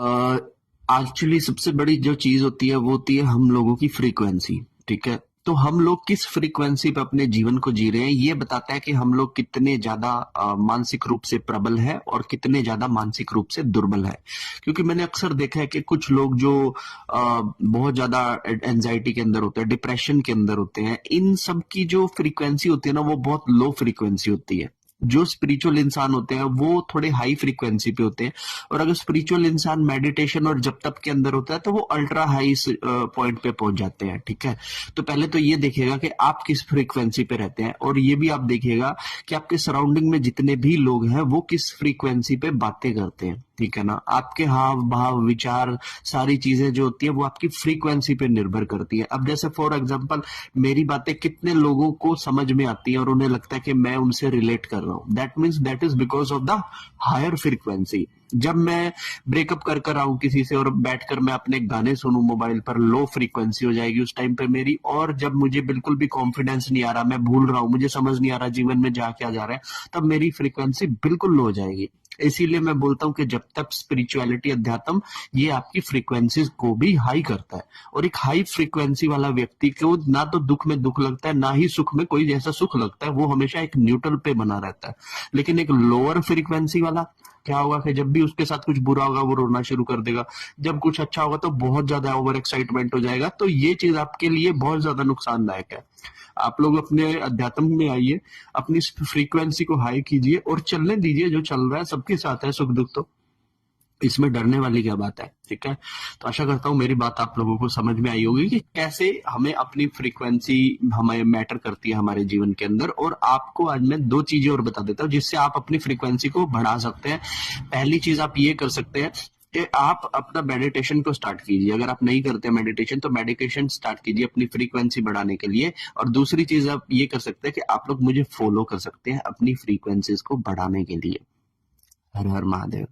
Actually सबसे बड़ी जो चीज होती है वो होती है हम लोगों की फ्रीक्वेंसी। ठीक है, तो हम लोग किस फ्रीक्वेंसी पे अपने जीवन को जी रहे हैं ये बताता है कि हम लोग कितने ज्यादा मानसिक रूप से प्रबल है और कितने ज्यादा मानसिक रूप से दुर्बल है। क्योंकि मैंने अक्सर देखा है कि कुछ लोग जो बहुत ज्यादा एंजाइटी के अंदर होते हैं, डिप्रेशन के अंदर होते हैं, इन सब की जो फ्रीक्वेंसी होती है ना वो बहुत लो फ्रीक्वेंसी होती है। जो स्पिरिचुअल इंसान होते हैं वो थोड़े हाई फ्रीक्वेंसी पे होते हैं। और अगर स्पिरिचुअल इंसान मेडिटेशन और जप तप के अंदर होता है तो वो अल्ट्रा हाई पॉइंट पे पहुंच जाते हैं। ठीक है, तो पहले तो ये देखिएगा कि आप किस फ्रीक्वेंसी पे रहते हैं, और ये भी आप देखिएगा कि आपके सराउंडिंग में जितने भी लोग हैं वो किस फ्रीक्वेंसी पे बातें करते हैं। ठीक है ना, आपके हाव भाव विचार सारी चीजें जो होती है वो आपकी फ्रीक्वेंसी पे निर्भर करती है। अब जैसे फॉर एग्जांपल मेरी बातें कितने लोगों को समझ में आती है और उन्हें लगता है कि मैं उनसे रिलेट कर रहा हूं, that means that is because of the higher frequency. जब मैं ब्रेकअप कर आऊं किसी से और बैठकर मैं अपने गाने सुनूं मोबाइल पर, लो फ्रीक्वेंसी हो जाएगी उस टाइम पे मेरी। और जब मुझे बिल्कुल भी कॉन्फिडेंस नहीं आ रहा, मैं भूल रहा हूं, मुझे समझ नहीं आ रहा जीवन में जा क्या जा रहा है, तब मेरी फ्रीक्वेंसी बिल्कुल लो हो जाएगी। इसीलिए मैं बोलता हूं कि जब तक स्पिरिचुअलिटी अध्यात्म ये आपकी फ्रीक्वेंसीज को भी हाई करता है। और एक हाई फ्रीक्वेंसी वाला व्यक्ति को ना तो दुख में दुख लगता है ना ही सुख में कोई जैसा सुख लगता है, वो हमेशा एक न्यूट्रल पे बना रहता है। लेकिन एक लोअर फ्रीक्वेंसी वाला क्या होगा कि जब भी उसके साथ कुछ बुरा होगा वो रोना शुरू कर देगा, जब कुछ अच्छा होगा तो बहुत ज्यादा ओवर एक्साइटमेंट हो जाएगा। तो ये चीज आपके लिए बहुत ज्यादा नुकसानदायक है। आप लोग अपने अध्यात्म में आइए, अपनी फ्रीक्वेंसी को हाई कीजिए और चलने दीजिए, जो चल रहा है सबके साथ है सुख दुख, तो इसमें डरने वाली क्या बात है। ठीक है, तो आशा करता हूँ मेरी बात आप लोगों को समझ में आई होगी कि कैसे हमें अपनी फ्रीक्वेंसी हमें मैटर करती है हमारे जीवन के अंदर। और आपको आज मैं दो चीजें और बता देता हूँ जिससे आप अपनी फ्रीक्वेंसी को बढ़ा सकते हैं। पहली चीज आप ये कर सकते हैं कि आप अपना मेडिटेशन को स्टार्ट कीजिए। अगर आप नहीं करते मेडिटेशन तो मेडिटेशन स्टार्ट कीजिए अपनी फ्रीक्वेंसी बढ़ाने के लिए। और दूसरी चीज आप ये कर सकते हैं कि आप लोग मुझे फॉलो कर सकते हैं अपनी फ्रीक्वेंसीज को बढ़ाने के लिए। हर हर महादेव।